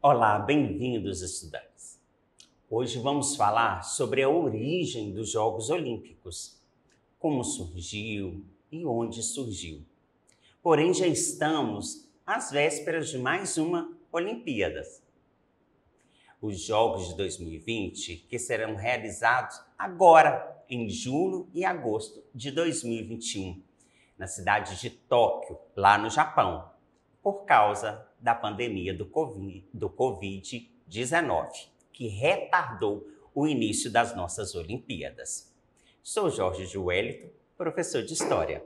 Olá, bem-vindos, estudantes. Hoje vamos falar sobre a origem dos Jogos Olímpicos, como surgiu e onde surgiu. Porém, já estamos às vésperas de mais uma Olimpíadas. Os Jogos de 2020, que serão realizados agora, em julho e agosto de 2021, na cidade de Tóquio, lá no Japão, por causa da pandemia do Covid-19, que retardou o início das nossas Olimpíadas. Sou Jorge Joelito, professor de História.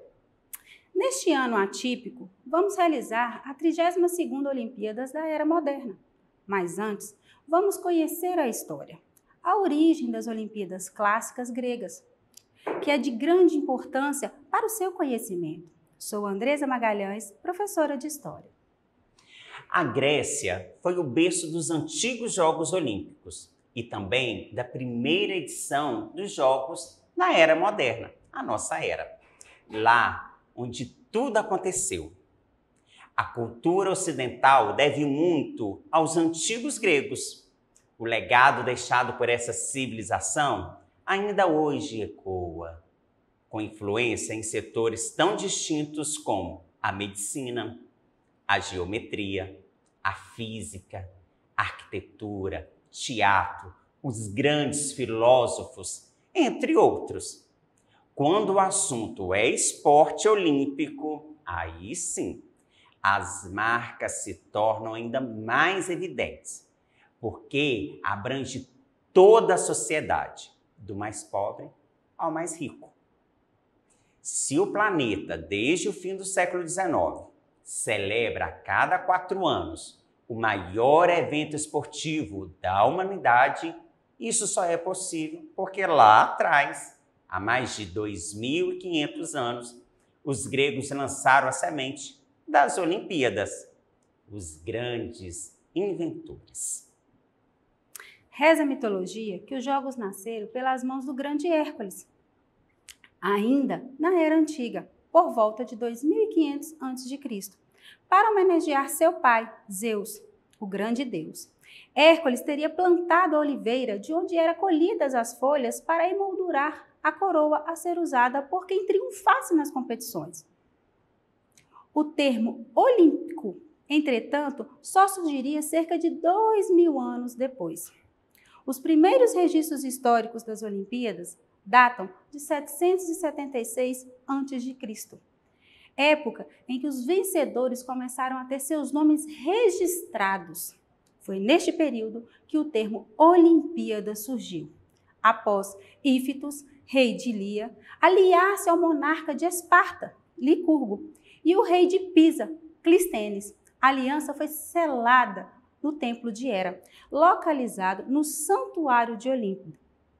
Neste ano atípico, vamos realizar a 32ª Olimpíadas da Era Moderna. Mas antes, vamos conhecer a história, a origem das Olimpíadas clássicas gregas, que é de grande importância para o seu conhecimento. Sou Andresa Magalhães, professora de História. A Grécia foi o berço dos antigos Jogos Olímpicos e também da primeira edição dos Jogos na Era Moderna, a nossa era. Lá onde tudo aconteceu. A cultura ocidental deve muito aos antigos gregos. O legado deixado por essa civilização ainda hoje ecoa, com influência em setores tão distintos como a medicina, a geometria, a física, a arquitetura, teatro, os grandes filósofos, entre outros. Quando o assunto é esporte olímpico, aí sim, as marcas se tornam ainda mais evidentes, porque abrange toda a sociedade, do mais pobre ao mais rico. Se o planeta, desde o fim do século XIX, celebra a cada 4 anos o maior evento esportivo da humanidade, isso só é possível porque lá atrás, há mais de 2.500 anos, os gregos lançaram a semente das Olimpíadas, os grandes inventores. Reza a mitologia que os Jogos nasceram pelas mãos do grande Hércules, ainda na Era Antiga, por volta de 2500 a.C., para homenagear seu pai, Zeus, o grande deus. Hércules teria plantado a oliveira de onde eram colhidas as folhas para emoldurar a coroa a ser usada por quem triunfasse nas competições. O termo olímpico, entretanto, só surgiria cerca de 2000 anos depois. Os primeiros registros históricos das Olimpíadas datam de 776 a.C., época em que os vencedores começaram a ter seus nomes registrados. Foi neste período que o termo Olimpíada surgiu, após Ífitos, rei de Lia, aliar-se ao monarca de Esparta, Licurgo, e o rei de Pisa, Clístenes. A aliança foi selada no Templo de Hera, localizado no Santuário de Olimpo.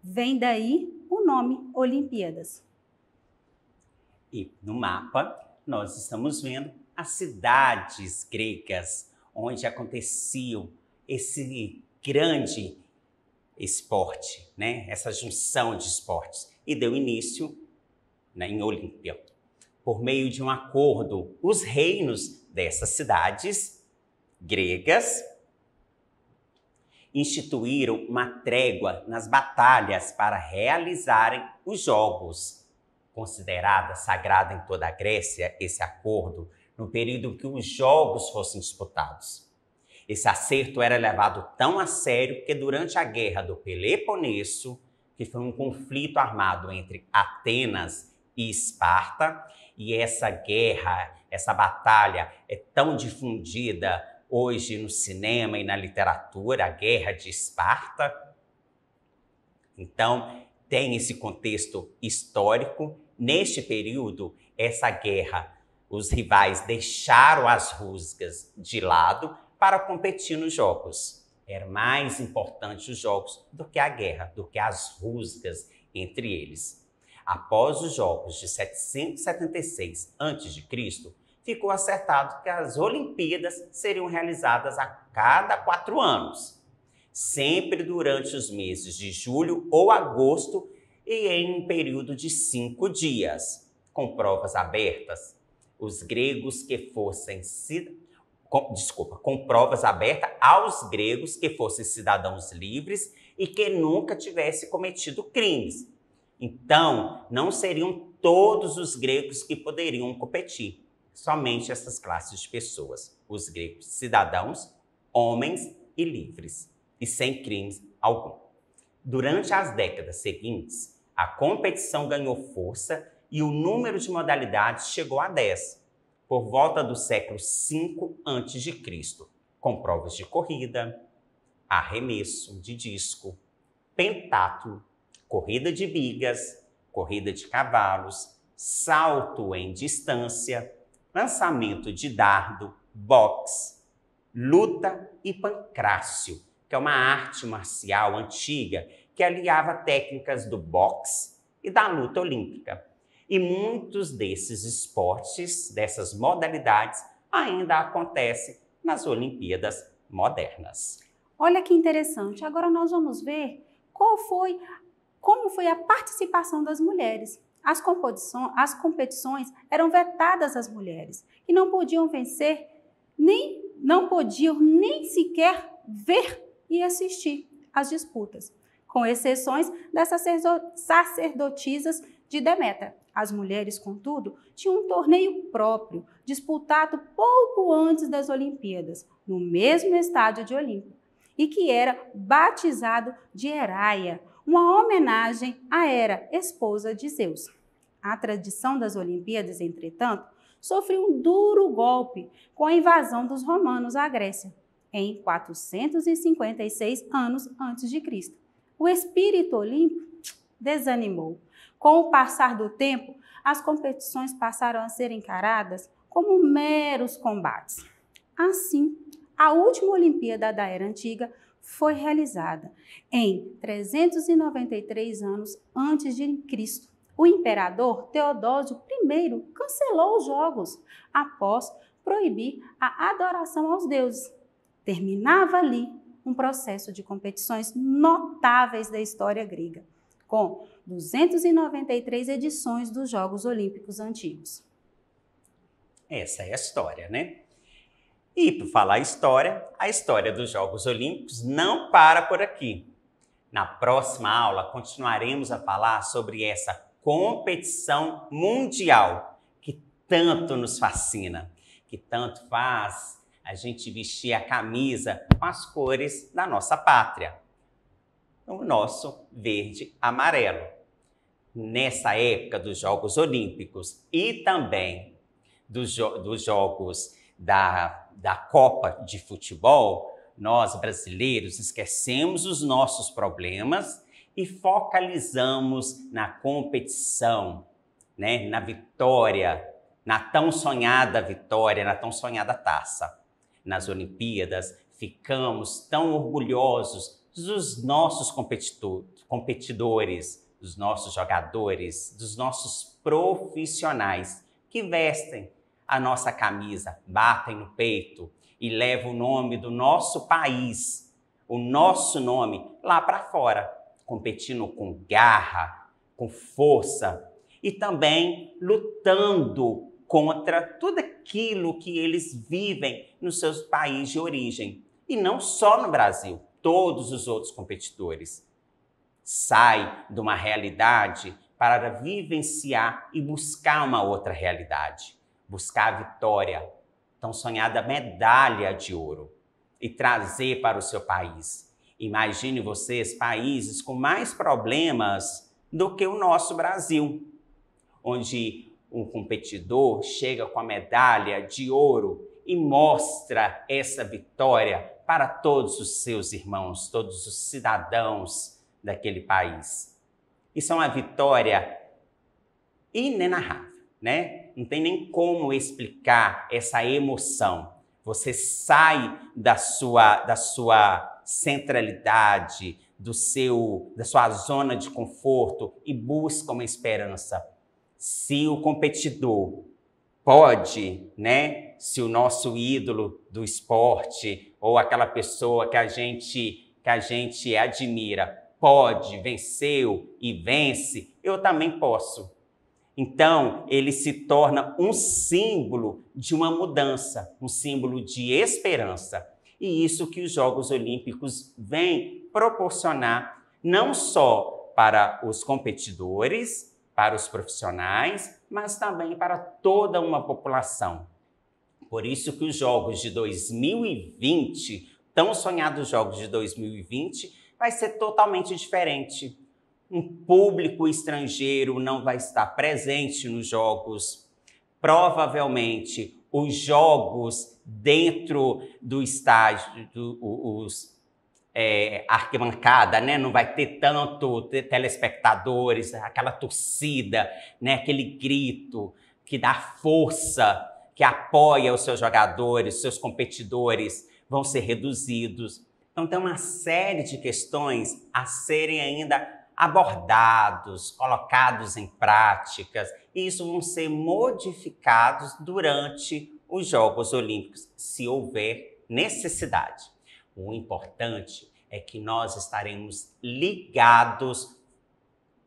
Vem daí o nome Olimpíadas. E no mapa, nós estamos vendo as cidades gregas, onde aconteciam esse grande esporte, né? Essa junção de esportes. E deu início, né, em Olímpia. Por meio de um acordo, os reinos dessas cidades gregas instituíram uma trégua nas batalhas para realizarem os jogos. Considerada sagrada em toda a Grécia, esse acordo, no período em que os jogos fossem disputados. Esse acerto era levado tão a sério que durante a Guerra do Peloponeso, que foi um conflito armado entre Atenas e Esparta, e essa guerra, essa batalha é tão difundida hoje no cinema e na literatura, a Guerra de Esparta. Então, tem esse contexto histórico. Neste período, essa guerra, os rivais deixaram as rusgas de lado para competir nos jogos. Era mais importante os jogos do que a guerra, do que as rusgas entre eles. Após os jogos de 776 a.C., ficou acertado que as Olimpíadas seriam realizadas a cada 4 anos, sempre durante os meses de julho ou agosto e em um período de 5 dias, com provas abertas. Os gregos que fossem com provas abertas aos gregos que fossem cidadãos livres e que nunca tivessem cometido crimes. Então, não seriam todos os gregos que poderiam competir, somente essas classes de pessoas, os gregos cidadãos, homens e livres, e sem crimes algum. Durante as décadas seguintes, a competição ganhou força e o número de modalidades chegou a 10, por volta do século V a.C., com provas de corrida, arremesso de disco, pentatlo, corrida de bigas, corrida de cavalos, salto em distância, lançamento de dardo, boxe, luta e pancrácio, que é uma arte marcial antiga que aliava técnicas do boxe e da luta olímpica. E muitos desses esportes, dessas modalidades, ainda acontecem nas Olimpíadas modernas. Olha que interessante. Agora nós vamos ver como foi a participação das mulheres. As competições eram vetadas às mulheres, que não podiam vencer, não podiam nem sequer ver e assistir às disputas, com exceções das sacerdotisas de Deméter. As mulheres, contudo, tinham um torneio próprio, disputado pouco antes das Olimpíadas, no mesmo estádio de Olímpia, e que era batizado de Heraia, uma homenagem à Hera, esposa de Zeus. A tradição das Olimpíadas, entretanto, sofreu um duro golpe com a invasão dos romanos à Grécia, em 456 anos antes de Cristo. O espírito olímpico desanimou. Com o passar do tempo, as competições passaram a ser encaradas como meros combates. Assim, a última Olimpíada da Era Antiga foi realizada em 393 anos antes de Cristo. O imperador Teodósio I cancelou os Jogos após proibir a adoração aos deuses. Terminava ali um processo de competições notáveis da história grega, com 293 edições dos Jogos Olímpicos antigos. Essa é a história, né? E, por falar história, a história dos Jogos Olímpicos não para por aqui. Na próxima aula, continuaremos a falar sobre essa competição mundial que tanto nos fascina, que tanto faz a gente vestir a camisa com as cores da nossa pátria, o nosso verde e amarelo. Nessa época dos Jogos Olímpicos e também dos Jogos da Copa de Futebol, nós brasileiros esquecemos os nossos problemas e focalizamos na competição, né? Na vitória, na tão sonhada vitória, na tão sonhada taça. Nas Olimpíadas, ficamos tão orgulhosos dos nossos competidores, dos nossos jogadores, dos nossos profissionais que vestem a nossa camisa, batem no peito e levam o nome do nosso país, o nosso nome lá para fora, competindo com garra, com força e também lutando contra tudo aquilo que eles vivem nos seus países de origem. E não só no Brasil, todos os outros competidores saem de uma realidade para vivenciar e buscar uma outra realidade, buscar a vitória, tão sonhada medalha de ouro e trazer para o seu país. Imagine vocês países com mais problemas do que o nosso Brasil, onde um competidor chega com a medalha de ouro e mostra essa vitória para todos os seus irmãos, todos os cidadãos daquele país. Isso é uma vitória inenarrável, né? Não tem nem como explicar essa emoção. Você sai da sua centralidade, da sua zona de conforto e busca uma esperança. Se o competidor pode, né? Se o nosso ídolo do esporte ou aquela pessoa que a gente admira pode, venceu e vence, eu também posso. Então, ele se torna um símbolo de uma mudança, um símbolo de esperança. E isso que os Jogos Olímpicos vêm proporcionar não só para os competidores, para os profissionais, mas também para toda uma população. Por isso que os Jogos de 2020, tão sonhados Jogos de 2020, vai ser totalmente diferente. Um público estrangeiro não vai estar presente nos Jogos. Provavelmente, os Jogos dentro do estádio, arquibancada, né? Não vai ter tanto telespectadores, aquela torcida, né? Aquele grito que dá força, que apoia os seus jogadores, seus competidores, vão ser reduzidos. Então, tem uma série de questões a serem ainda abordados, colocados em práticas, e isso vão ser modificados durante os Jogos Olímpicos, se houver necessidade. O importante é que nós estaremos ligados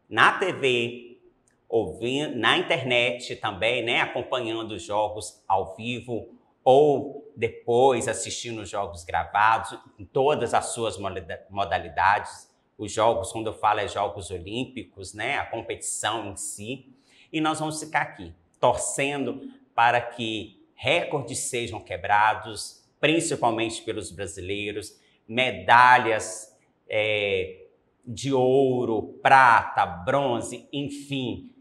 na TV, ouvindo, na internet também, né, acompanhando os jogos ao vivo ou depois assistindo os jogos gravados em todas as suas modalidades. Os jogos, quando eu falo, Jogos Olímpicos, né, a competição em si. E nós vamos ficar aqui torcendo para que recordes sejam quebrados, principalmente pelos brasileiros, medalhas de ouro, prata, bronze, enfim,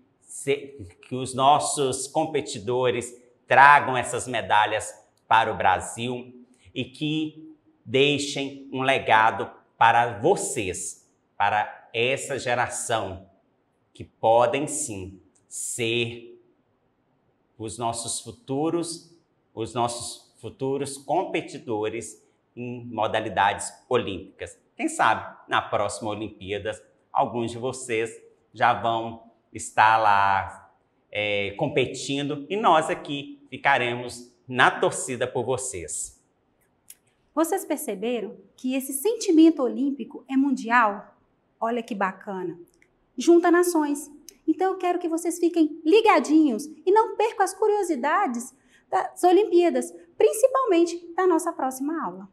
que os nossos competidores tragam essas medalhas para o Brasil e que deixem um legado para vocês, para essa geração, que podem sim ser os nossos futuros competidores em modalidades olímpicas. Quem sabe, na próxima Olimpíadas, alguns de vocês já vão estar lá competindo e nós aqui ficaremos na torcida por vocês. Vocês perceberam que esse sentimento olímpico é mundial? Olha que bacana. Junta nações. Então eu quero que vocês fiquem ligadinhos e não percam as curiosidades das Olimpíadas, principalmente da nossa próxima aula.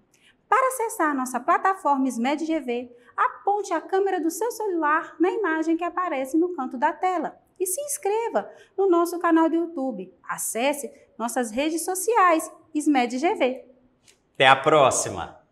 Para acessar a nossa plataforma SMED-GV, aponte a câmera do seu celular na imagem que aparece no canto da tela e se inscreva no nosso canal do YouTube. Acesse nossas redes sociais SMED-GV. Até a próxima!